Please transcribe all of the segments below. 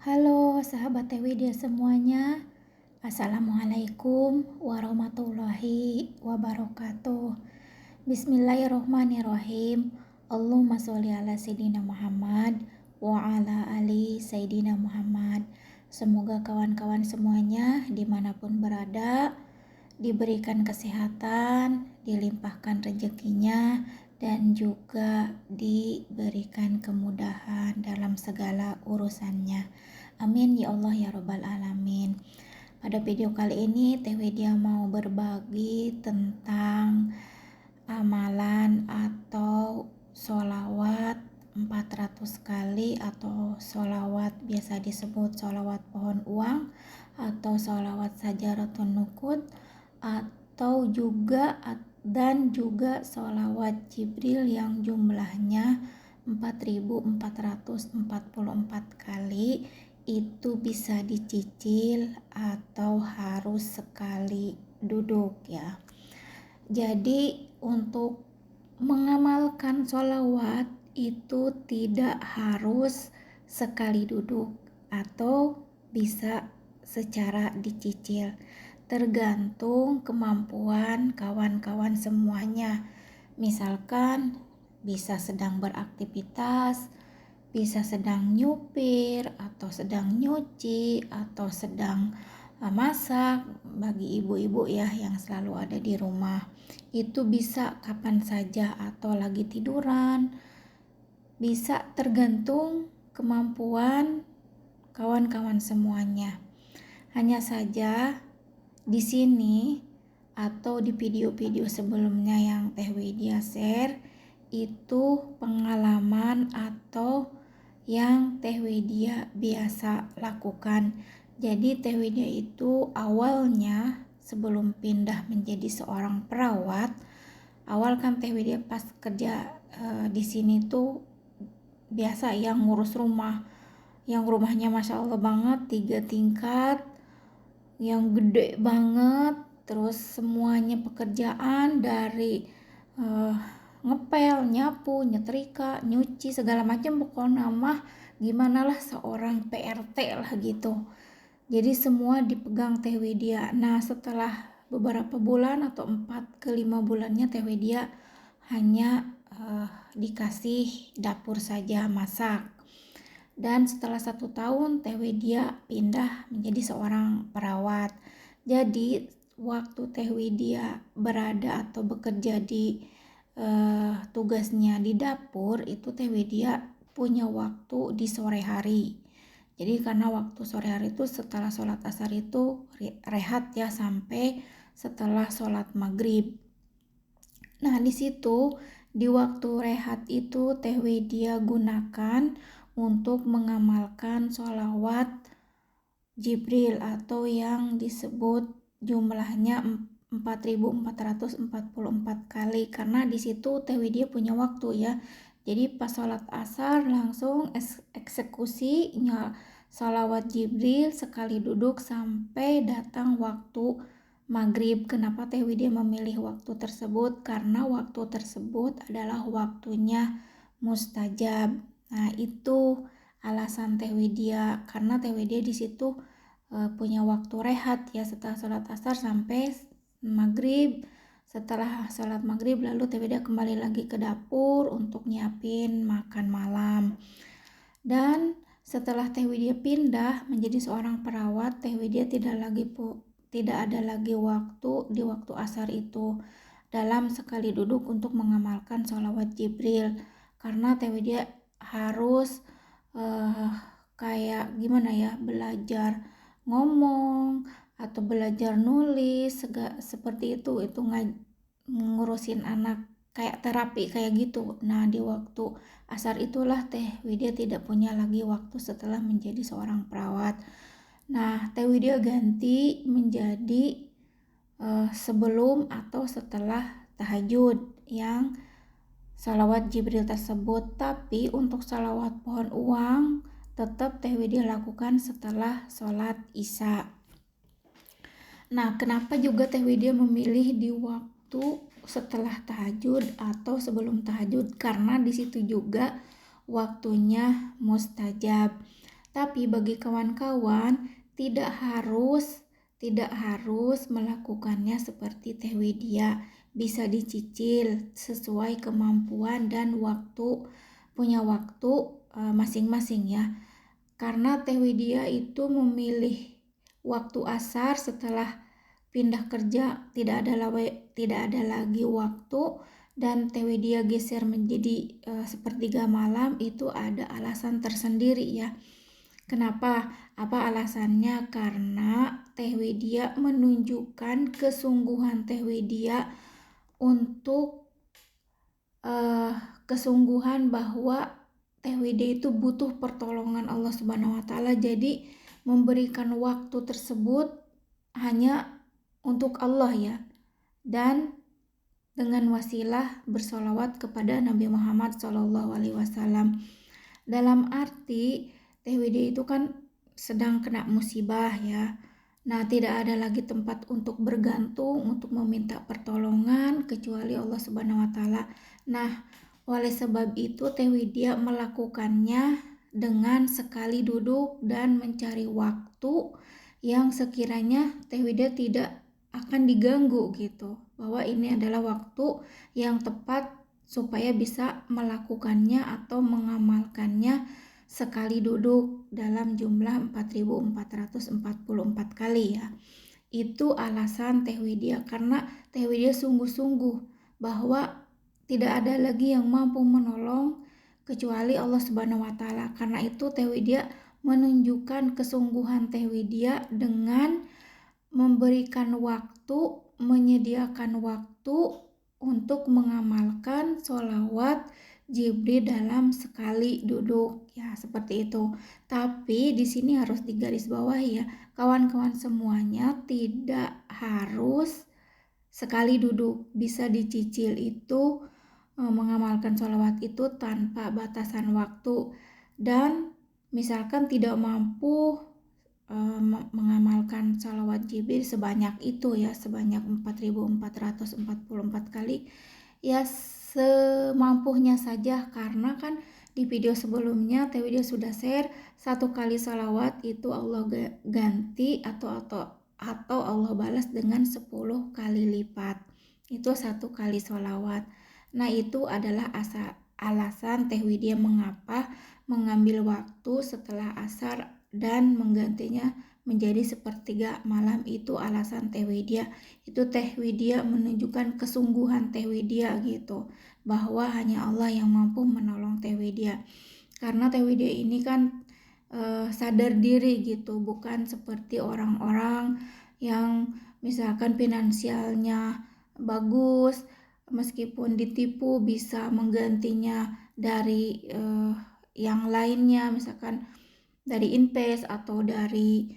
Halo sahabat Teh Widya semuanya. Assalamualaikum warahmatullahi wabarakatuh. Bismillahirrohmanirrohim. Allahumma sholli ala Sayyidina Muhammad wa ala ali Sayyidina Muhammad. Semoga kawan-kawan semuanya dimanapun berada diberikan kesehatan, dilimpahkan rezekinya, dan juga diberikan kemudahan dalam segala urusannya. Amin ya Allah ya Rabbal Alamin. Pada video kali ini Teh Widya mau berbagi tentang amalan atau sholawat 400 kali atau sholawat biasa disebut sholawat pohon uang atau sholawat sajaratun nukud atau juga sholawat Jibril yang jumlahnya 4.444 kali. Itu bisa dicicil atau harus sekali duduk ya. Jadi untuk mengamalkan sholawat itu tidak harus sekali duduk atau bisa secara dicicil, tergantung kemampuan kawan-kawan semuanya. Misalkan bisa sedang beraktivitas, bisa sedang nyupir, atau sedang nyuci, atau sedang masak. Bagi ibu-ibu ya yang selalu ada di rumah, itu bisa kapan saja atau lagi tiduran. Bisa tergantung kemampuan kawan-kawan semuanya. Hanya saja di sini atau di video-video sebelumnya yang Teh Widya share itu pengalaman atau yang Teh Widya biasa lakukan. Jadi Teh Widya itu awalnya sebelum pindah menjadi seorang perawat, awal kan Teh Widya pas kerja di sini tuh biasa yang ngurus rumah, yang rumahnya Masya Allah banget, 3 tingkat, yang gede banget, terus semuanya pekerjaan dari ngepel, nyapu, nyetrika, nyuci, segala macam, pokoknya mah gimana lah seorang PRT lah gitu. Jadi semua dipegang Teh Widya. Nah setelah beberapa bulan atau 4 ke 5 bulannya Teh Widya hanya dikasih dapur saja masak. Dan setelah 1 tahun Teh Widya pindah menjadi seorang perawat. Jadi waktu Teh Widya berada atau bekerja di tugasnya di dapur itu Teh Widya punya waktu di sore hari. Jadi karena waktu sore hari itu setelah sholat asar itu rehat ya sampai setelah sholat maghrib. Nah di situ di waktu rehat itu Teh Widya gunakan untuk mengamalkan sholawat Jibril atau yang disebut jumlahnya 4.444 kali, karena di situ Teh Widya punya waktu ya. Jadi pas sholat asar langsung eksekusi sholawat Jibril sekali duduk sampai datang waktu maghrib. Kenapa Teh Widya memilih waktu tersebut? Karena waktu tersebut adalah waktunya mustajab. Nah itu alasan Teh Widya, karena Teh Widya di situ punya waktu rehat ya setelah sholat asar sampai maghrib. Setelah sholat maghrib lalu Teh Widya kembali lagi ke dapur untuk nyiapin makan malam. Dan setelah Teh Widya pindah menjadi seorang perawat, Teh Widya tidak ada lagi waktu di waktu asar itu dalam sekali duduk untuk mengamalkan sholawat Jibril, karena Teh Widya harus kayak gimana ya, belajar ngomong atau belajar nulis seperti itu ngurusin anak kayak terapi kayak gitu. Nah di waktu asar itulah Teh Widya tidak punya lagi waktu setelah menjadi seorang perawat. Nah Teh Widya ganti menjadi sebelum atau setelah tahajud yang sholawat Jibril tersebut. Tapi untuk sholawat pohon uang tetap Teh Widya lakukan setelah sholat isya. Nah kenapa juga Teh Widya memilih di waktu setelah tahajud atau sebelum tahajud? Karena di situ juga waktunya mustajab. Tapi bagi kawan-kawan tidak harus melakukannya seperti Teh Widya. Bisa dicicil sesuai kemampuan dan punya waktu masing-masing ya. Karena Teh Widya itu memilih waktu asar setelah pindah kerja, tidak ada lagi waktu, dan Teh Widya geser menjadi sepertiga malam. Itu ada alasan tersendiri ya. Kenapa? Apa alasannya? Karena Teh Widya menunjukkan kesungguhan Teh Widya untuk kesungguhan bahwa Teh Widya itu butuh pertolongan Allah Subhanahu wa taala. Jadi memberikan waktu tersebut hanya untuk Allah ya, dan dengan wasilah bersolawat kepada Nabi Muhammad SAW. Dalam arti Teh Widya itu kan sedang kena musibah ya. Nah, tidak ada lagi tempat untuk bergantung, untuk meminta pertolongan kecuali Allah Subhanahu wa taala. Nah, oleh sebab itu Teh Widya melakukannya dengan sekali duduk dan mencari waktu yang sekiranya Teh Widya tidak akan diganggu gitu. Bahwa ini adalah waktu yang tepat supaya bisa melakukannya atau mengamalkannya sekali duduk dalam jumlah 4.444 kali ya. Itu alasan Teh Widya, karena Teh Widya sungguh-sungguh bahwa tidak ada lagi yang mampu menolong kecuali Allah Subhanahu wa taala. Karena itu Teh Widya menunjukkan kesungguhan Teh Widya dengan memberikan waktu, menyediakan waktu untuk mengamalkan sholawat Jibril dalam sekali duduk ya, seperti itu. Tapi di sini harus digarisbawahi ya, kawan-kawan semuanya tidak harus sekali duduk, bisa dicicil itu mengamalkan sholawat itu tanpa batasan waktu. Dan misalkan tidak mampu mengamalkan sholawat Jibril sebanyak itu ya, sebanyak 4.444 kali ya, semampunya saja. Karena kan di video sebelumnya Teh Widya sudah share, 1 kali sholawat itu Allah ganti atau Allah balas dengan 10 kali lipat. Itu 1 kali sholawat. Nah, itu adalah alasan Teh Widya mengapa mengambil waktu setelah asar dan menggantinya menjadi sepertiga malam. Itu alasan Teh Widya. Itu Teh Widya menunjukkan kesungguhan Teh Widya gitu, bahwa hanya Allah yang mampu menolong Teh Widya. Karena Teh Widya ini kan sadar diri gitu, bukan seperti orang-orang yang misalkan finansialnya bagus, meskipun ditipu bisa menggantinya dari yang lainnya, misalkan dari invest atau dari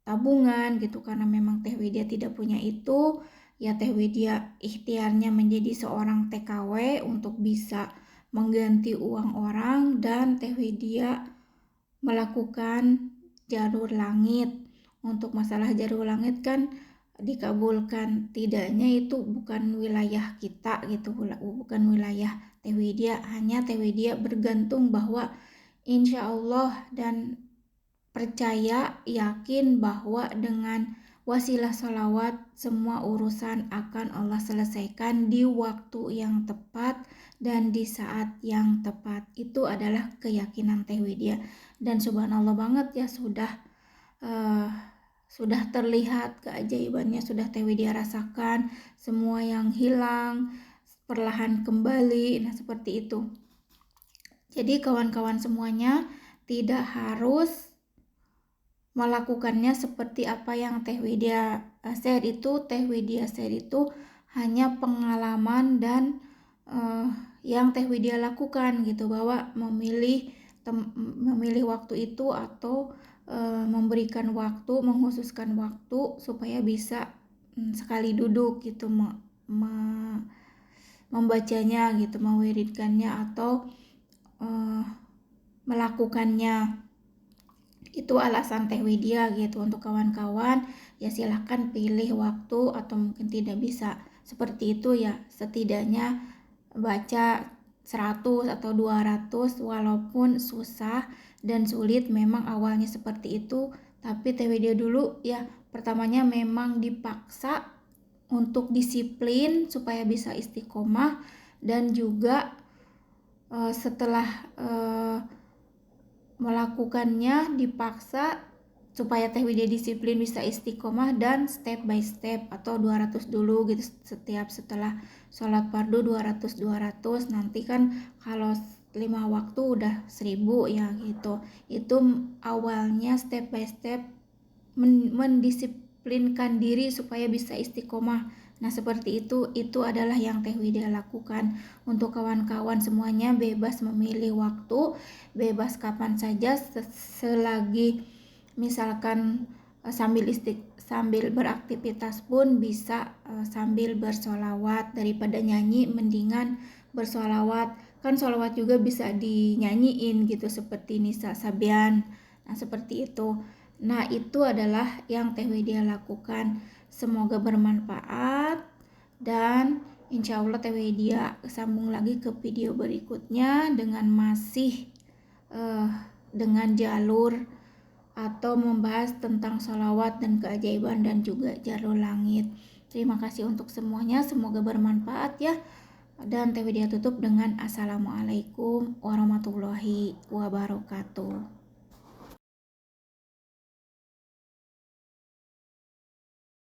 tabungan gitu. Karena memang Teh Widya tidak punya itu ya, Teh Widya ikhtiarnya menjadi seorang TKW untuk bisa mengganti uang orang, dan Teh Widya melakukan jalur langit. Untuk masalah jalur langit kan dikabulkan tidaknya itu bukan wilayah kita gitu, bukan wilayah Teh Widya. Hanya Teh Widya bergantung bahwa insya Allah dan percaya, yakin bahwa dengan wasilah sholawat semua urusan akan Allah selesaikan di waktu yang tepat dan di saat yang tepat. Itu adalah keyakinan Teh Widya. Dan subhanallah banget ya, sudah terlihat keajaibannya, sudah Teh Widya rasakan semua yang hilang perlahan kembali. Nah, seperti itu. Jadi kawan-kawan semuanya tidak harus melakukannya seperti apa yang Teh Widya share itu. Teh Widya share itu hanya pengalaman dan yang Teh Widya lakukan gitu, bahwa memilih waktu itu atau memberikan waktu, menghususkan waktu supaya bisa sekali duduk gitu membacanya gitu, mewiridkannya atau melakukannya. Itu alasan Teh Widya gitu. Untuk kawan-kawan ya silahkan pilih waktu, atau mungkin tidak bisa seperti itu ya, setidaknya baca 100 atau 200 walaupun susah, dan sulit. Memang awalnya seperti itu, tapi Teh Widya dulu ya pertamanya memang dipaksa untuk disiplin supaya bisa istiqomah, dan juga setelah melakukannya dipaksa supaya Teh Widya disiplin bisa istiqomah, dan step by step atau 200 dulu gitu, setiap setelah sholat fardu 200 nanti kan kalau 5 waktu udah 1000 ya gitu. Itu awalnya step by step mendisiplinkan diri supaya bisa istiqomah. Nah seperti itu adalah yang Teh Widya lakukan. Untuk kawan-kawan semuanya bebas memilih waktu, bebas kapan saja, selagi misalkan sambil beraktivitas pun bisa, sambil bersolawat. Daripada nyanyi mendingan bersolawat, kan solawat juga bisa dinyanyiin gitu seperti Nisa Sabian. Nah seperti itu. Nah itu adalah yang Teh Widya lakukan. Semoga bermanfaat, dan insya Allah Teh Widya sambung lagi ke video berikutnya dengan masih dengan jalur atau membahas tentang sholawat dan keajaiban dan juga jalur langit. Terima kasih untuk semuanya, semoga bermanfaat ya. Dan Teh Widya tutup dengan Assalamualaikum warahmatullahi wabarakatuh.